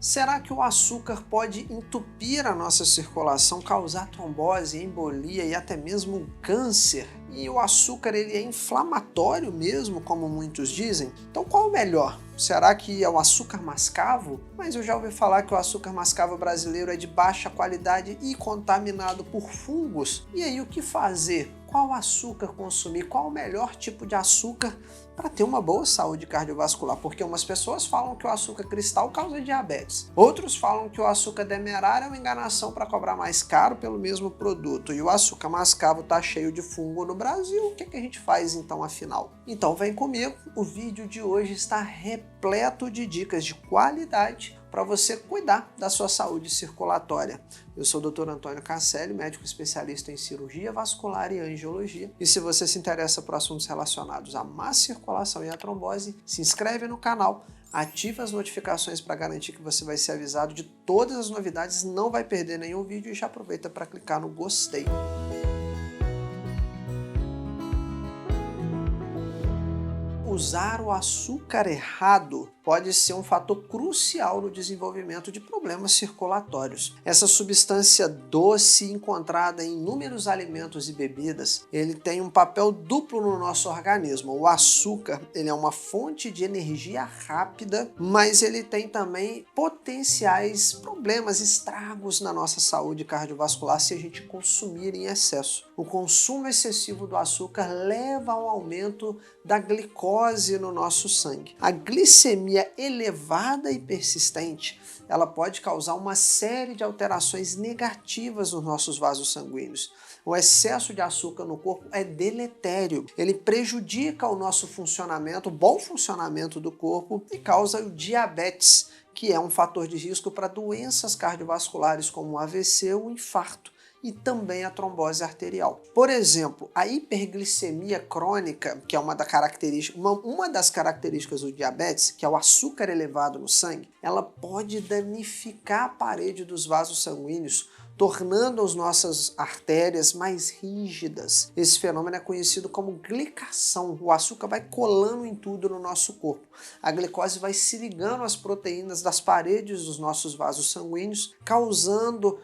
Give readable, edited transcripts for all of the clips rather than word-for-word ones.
Será que o açúcar pode entupir a nossa circulação, causar trombose, embolia e até mesmo câncer? E o açúcar ele é inflamatório mesmo, como muitos dizem? Então qual o melhor? Será que é o açúcar mascavo? Mas eu já ouvi falar que o açúcar mascavo brasileiro é de baixa qualidade e contaminado por fungos. E aí o que fazer? Qual açúcar consumir? Qual o melhor tipo de açúcar para ter uma boa saúde cardiovascular? Porque umas pessoas falam que o açúcar cristal causa diabetes. Outros falam que o açúcar demerara é uma enganação para cobrar mais caro pelo mesmo produto. E o açúcar mascavo está cheio de fungo no Brasil. O que a gente faz então afinal? Então vem comigo, o vídeo de hoje está repleto de dicas de qualidade para você cuidar da sua saúde circulatória. Eu sou o Dr. Antônio Casselli, médico especialista em cirurgia vascular e angiologia. E se você se interessa por assuntos relacionados à má circulação e à trombose, se inscreve no canal, ativa as notificações para garantir que você vai ser avisado de todas as novidades, não vai perder nenhum vídeo e já aproveita para clicar no gostei. Usar o açúcar errado pode ser um fator crucial no desenvolvimento de problemas circulatórios. Essa substância doce encontrada em inúmeros alimentos e bebidas, ele tem um papel duplo no nosso organismo. O açúcar, ele é uma fonte de energia rápida, mas ele tem também potenciais problemas, estragos na nossa saúde cardiovascular se a gente consumir em excesso. O consumo excessivo do açúcar leva ao aumento da glicose no nosso sangue. A glicemia elevada e persistente, ela pode causar uma série de alterações negativas nos nossos vasos sanguíneos. O excesso de açúcar no corpo é deletério. Ele prejudica o nosso funcionamento, o bom funcionamento do corpo e causa o diabetes, que é um fator de risco para doenças cardiovasculares como o AVC ou o infarto, e também a trombose arterial. Por exemplo, a hiperglicemia crônica, que é uma das características do diabetes, que é o açúcar elevado no sangue, ela pode danificar a parede dos vasos sanguíneos, tornando as nossas artérias mais rígidas. Esse fenômeno é conhecido como glicação. O açúcar vai colando em tudo no nosso corpo. A glicose vai se ligando às proteínas das paredes dos nossos vasos sanguíneos, causando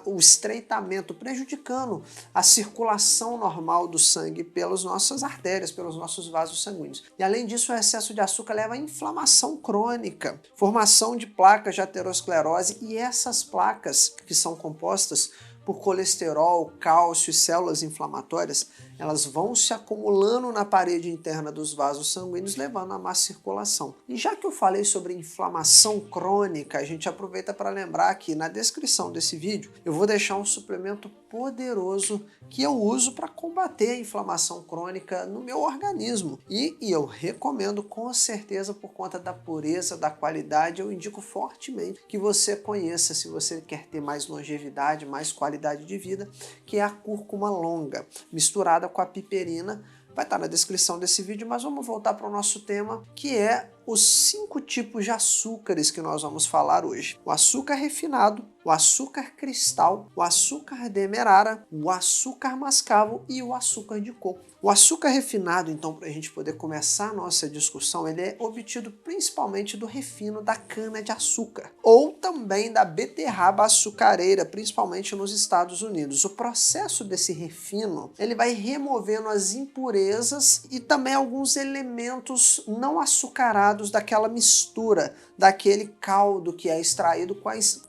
o estreitamento, prejudicando a circulação normal do sangue pelas nossas artérias, pelos nossos vasos sanguíneos. E além disso, o excesso de açúcar leva à inflamação crônica, formação de placas de aterosclerose, e essas placas, que são compostas por colesterol, cálcio e células inflamatórias, elas vão se acumulando na parede interna dos vasos sanguíneos, levando a má circulação. E já que eu falei sobre inflamação crônica, a gente aproveita para lembrar que na descrição desse vídeo eu vou deixar um suplemento poderoso que eu uso para combater a inflamação crônica no meu organismo. E eu recomendo com certeza por conta da pureza, da qualidade, eu indico fortemente que você conheça se você quer ter mais longevidade, mais qualidade de vida, que é a cúrcuma longa, misturada com a piperina. Vai estar na descrição desse vídeo, mas vamos voltar para o nosso tema, que é os 5 tipos de açúcares que nós vamos falar hoje. O açúcar refinado, o açúcar cristal, o açúcar demerara, o açúcar mascavo e o açúcar de coco. O açúcar refinado, então, para a gente poder começar a nossa discussão, ele é obtido principalmente do refino da cana-de-açúcar ou também da beterraba açucareira, principalmente nos Estados Unidos. O processo desse refino, ele vai removendo as impurezas e também alguns elementos não açucarados daquela mistura, daquele caldo que é extraído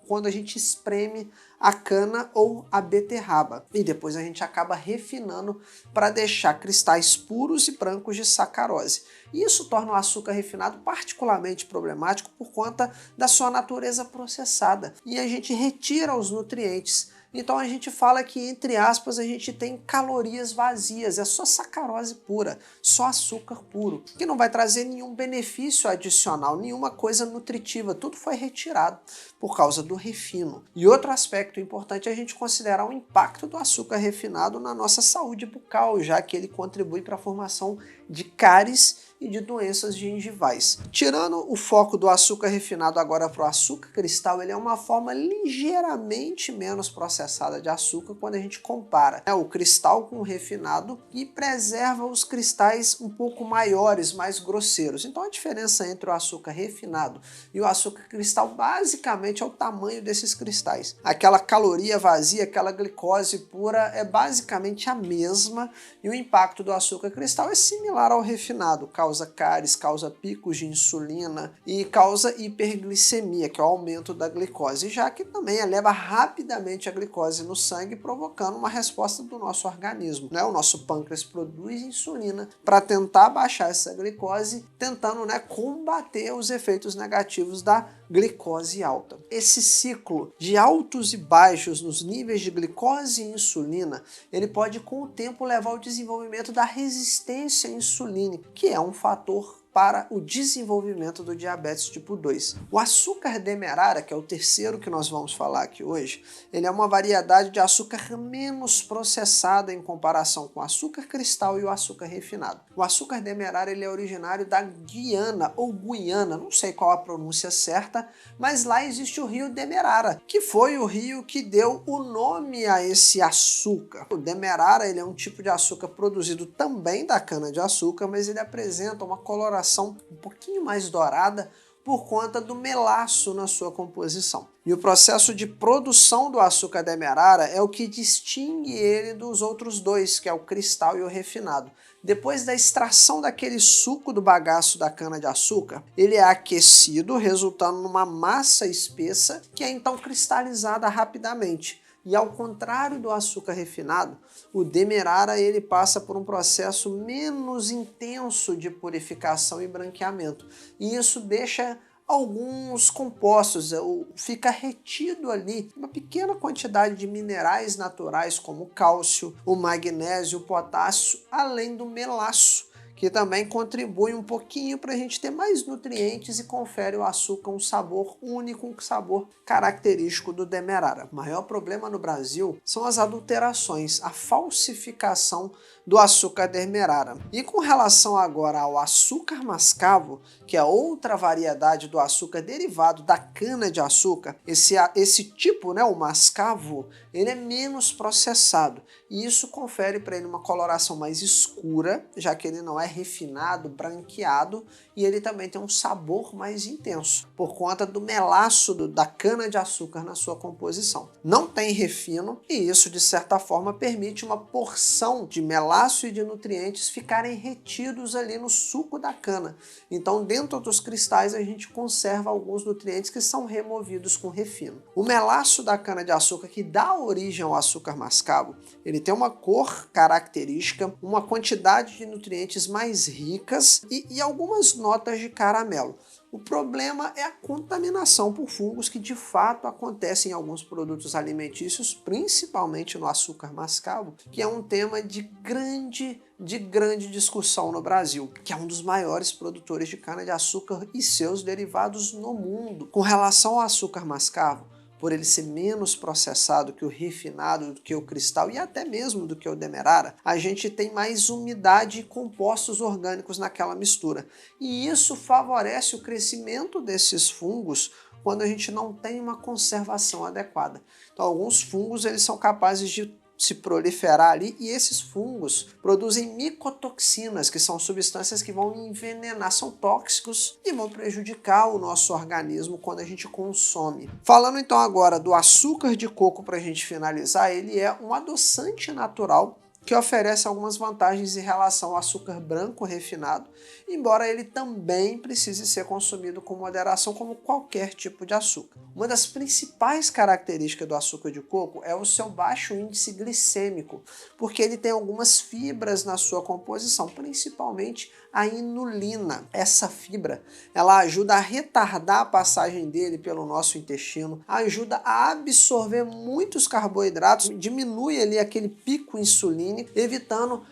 quando a gente espreme a cana ou a beterraba. E depois a gente acaba refinando para deixar cristais puros e brancos de sacarose. E isso torna o açúcar refinado particularmente problemático por conta da sua natureza processada. E a gente retira os nutrientes. Então a gente fala que, entre aspas, a gente tem calorias vazias, é só sacarose pura, só açúcar puro, que não vai trazer nenhum benefício adicional, nenhuma coisa nutritiva, tudo foi retirado por causa do refino. E outro aspecto importante é a gente considerar o impacto do açúcar refinado na nossa saúde bucal, já que ele contribui para a formação de cáries e de doenças gengivais. Tirando o foco do açúcar refinado agora para o açúcar cristal, ele é uma forma ligeiramente menos processada de açúcar quando a gente compara, né, o cristal com o refinado, e preserva os cristais um pouco maiores, mais grosseiros. Então a diferença entre o açúcar refinado e o açúcar cristal basicamente é o tamanho desses cristais. Aquela caloria vazia, aquela glicose pura é basicamente a mesma, e o impacto do açúcar cristal é similar ao refinado, causa cáries, causa picos de insulina e causa hiperglicemia, que é o aumento da glicose, já que também eleva rapidamente a glicose no sangue, provocando uma resposta do nosso organismo, né? O nosso pâncreas produz insulina para tentar baixar essa glicose, tentando, né, combater os efeitos negativos da glicose alta. Esse ciclo de altos e baixos nos níveis de glicose e insulina, ele pode com o tempo levar ao desenvolvimento da resistência insulínica, que é um fator para o desenvolvimento do diabetes tipo 2. O açúcar demerara, que é o terceiro que nós vamos falar aqui hoje, ele é uma variedade de açúcar menos processada em comparação com o açúcar cristal e o açúcar refinado. O açúcar demerara, ele é originário da Guiana ou Guiana, não sei qual a pronúncia certa, mas lá existe o rio Demerara, que foi o rio que deu o nome a esse açúcar. O demerara, ele é um tipo de açúcar produzido também da cana-de-açúcar, mas ele apresenta uma coloração um pouquinho mais dourada por conta do melaço na sua composição. E o processo de produção do açúcar demerara é o que distingue ele dos outros dois, que é o cristal e o refinado. Depois da extração daquele suco do bagaço da cana-de-açúcar, ele é aquecido, resultando numa massa espessa que é então cristalizada rapidamente. E ao contrário do açúcar refinado, o demerara ele passa por um processo menos intenso de purificação e branqueamento. E isso deixa alguns compostos, fica retido ali uma pequena quantidade de minerais naturais como o cálcio, o magnésio, o potássio, além do melaço, que também contribui um pouquinho para a gente ter mais nutrientes e confere ao açúcar um sabor único, um sabor característico do demerara. O maior problema no Brasil são as adulterações, a falsificação do açúcar demerara. E com relação agora ao açúcar mascavo, que é outra variedade do açúcar derivado da cana-de-açúcar, esse tipo, né, o mascavo, ele é menos processado. E isso confere para ele uma coloração mais escura, já que ele não é refinado, branqueado, e ele também tem um sabor mais intenso, por conta do melaço da cana-de-açúcar na sua composição. Não tem refino, e isso, de certa forma, permite uma porção de melaço e de nutrientes ficarem retidos ali no suco da cana. Então, dentro dos cristais, a gente conserva alguns nutrientes que são removidos com refino. O melaço da cana-de-açúcar, que dá origem ao açúcar mascavo, ele tem uma cor característica, uma quantidade de nutrientes mais ricas e algumas notas de caramelo. O problema é a contaminação por fungos que de fato acontece em alguns produtos alimentícios, principalmente no açúcar mascavo, que é um tema de grande discussão no Brasil, que é um dos maiores produtores de cana-de-açúcar e seus derivados no mundo. Com relação ao açúcar mascavo, por ele ser menos processado que o refinado, do que o cristal e até mesmo do que o demerara, a gente tem mais umidade e compostos orgânicos naquela mistura. E isso favorece o crescimento desses fungos quando a gente não tem uma conservação adequada. Então, alguns fungos eles são capazes de se proliferar ali, e esses fungos produzem micotoxinas, que são substâncias que vão envenenar, são tóxicos e vão prejudicar o nosso organismo quando a gente consome. Falando então agora do açúcar de coco para a gente finalizar, ele é um adoçante natural que oferece algumas vantagens em relação ao açúcar branco refinado, embora ele também precise ser consumido com moderação como qualquer tipo de açúcar. Uma das principais características do açúcar de coco é o seu baixo índice glicêmico, porque ele tem algumas fibras na sua composição, principalmente a inulina. Essa fibra, ela ajuda a retardar a passagem dele pelo nosso intestino, ajuda a absorver muitos carboidratos, diminui ali aquele pico insulínico, evitando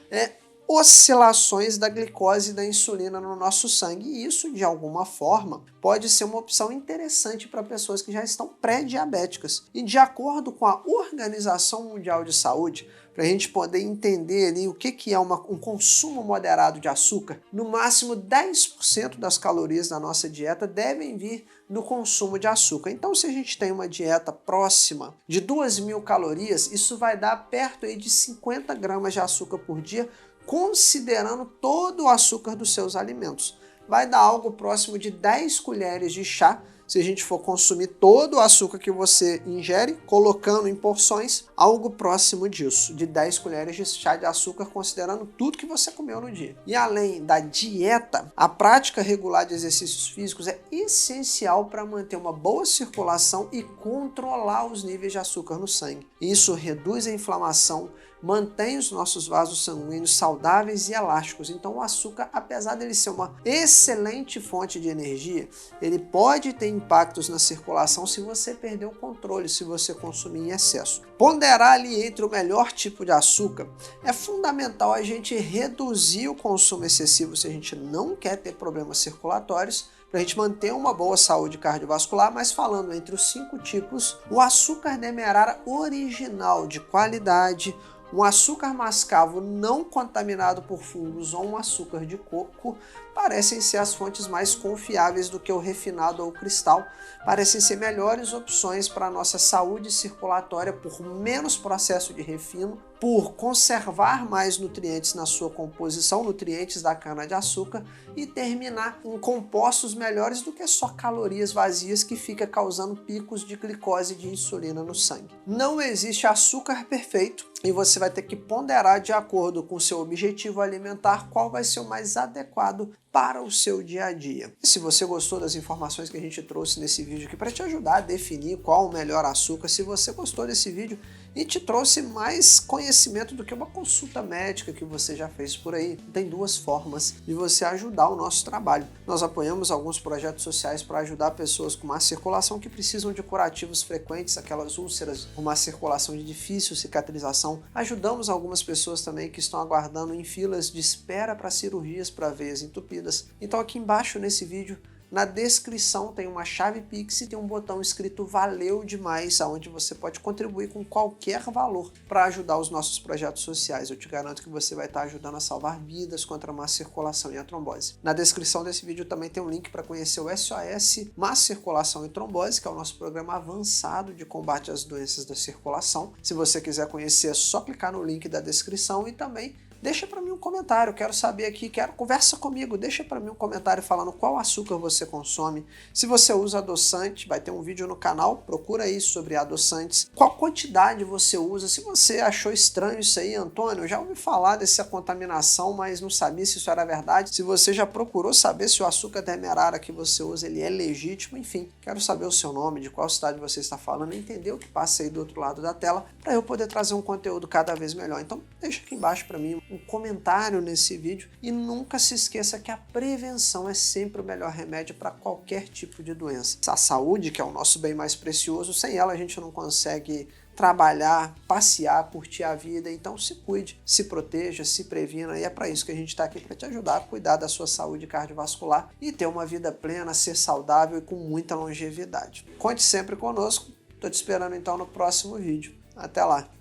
oscilações da glicose e da insulina no nosso sangue. E isso, de alguma forma, pode ser uma opção interessante para pessoas que já estão pré-diabéticas. E de acordo com a Organização Mundial de Saúde, para a gente poder entender ali o que é um consumo moderado de açúcar, no máximo 10% das calorias da nossa dieta devem vir do consumo de açúcar. Então, se a gente tem uma dieta próxima de 2.000 calorias, isso vai dar perto aí de 50 gramas de açúcar por dia, considerando todo o açúcar dos seus alimentos. Vai dar algo próximo de 10 colheres de chá, se a gente for consumir todo o açúcar que você ingere, colocando em porções, algo próximo disso, de 10 colheres de chá de açúcar, considerando tudo que você comeu no dia. E além da dieta, a prática regular de exercícios físicos é essencial para manter uma boa circulação e controlar os níveis de açúcar no sangue. Isso reduz a inflamação, mantém os nossos vasos sanguíneos saudáveis e elásticos. Então o açúcar, apesar dele ser uma excelente fonte de energia, ele pode ter impactos na circulação se você perder o controle, se você consumir em excesso. Ponderar ali entre o melhor tipo de açúcar, é fundamental a gente reduzir o consumo excessivo se a gente não quer ter problemas circulatórios, para a gente manter uma boa saúde cardiovascular. Mas falando entre os 5 tipos, o açúcar demerara original de qualidade, um açúcar mascavo não contaminado por fungos ou um açúcar de coco parecem ser as fontes mais confiáveis do que o refinado ou o cristal, parecem ser melhores opções para a nossa saúde circulatória por menos processo de refino, por conservar mais nutrientes na sua composição, nutrientes da cana-de-açúcar, e terminar em compostos melhores do que só calorias vazias que fica causando picos de glicose e de insulina no sangue. Não existe açúcar perfeito e você vai ter que ponderar de acordo com o seu objetivo alimentar qual vai ser o mais adequado para o seu dia a dia. E se você gostou das informações que a gente trouxe nesse vídeo aqui para te ajudar a definir qual o melhor açúcar, se você gostou desse vídeo e te trouxe mais conhecimento do que uma consulta médica que você já fez por aí, tem 2 formas de você ajudar o nosso trabalho. Nós apoiamos alguns projetos sociais para ajudar pessoas com má circulação que precisam de curativos frequentes, aquelas úlceras com má circulação de difícil cicatrização. Ajudamos algumas pessoas também que estão aguardando em filas de espera para cirurgias para veias entupidas. Então aqui embaixo nesse vídeo, na descrição, tem uma chave Pix e tem um botão escrito Valeu Demais, onde você pode contribuir com qualquer valor para ajudar os nossos projetos sociais. Eu te garanto que você vai estar ajudando a salvar vidas contra a má circulação e a trombose. Na descrição desse vídeo também tem um link para conhecer o SOS Má Circulação e Trombose, que é o nosso programa avançado de combate às doenças da circulação. Se você quiser conhecer, é só clicar no link da descrição e também deixa para mim um comentário, quero saber aqui, conversa comigo, deixa para mim um comentário falando qual açúcar você consome, se você usa adoçante, vai ter um vídeo no canal, procura aí sobre adoçantes, qual quantidade você usa, se você achou estranho isso aí, Antônio, eu já ouvi falar dessa contaminação, mas não sabia se isso era verdade, se você já procurou saber se o açúcar demerara que você usa, ele é legítimo, enfim, quero saber o seu nome, de qual cidade você está falando, entender o que passa aí do outro lado da tela, para eu poder trazer um conteúdo cada vez melhor. Então deixa aqui embaixo para mim um comentário nesse vídeo e nunca se esqueça que a prevenção é sempre o melhor remédio para qualquer tipo de doença. A saúde, que é o nosso bem mais precioso, sem ela a gente não consegue trabalhar, passear, curtir a vida. Então se cuide, se proteja, se previna, e é para isso que a gente está aqui, para te ajudar a cuidar da sua saúde cardiovascular e ter uma vida plena, ser saudável e com muita longevidade. Conte sempre conosco, estou te esperando então no próximo vídeo. Até lá!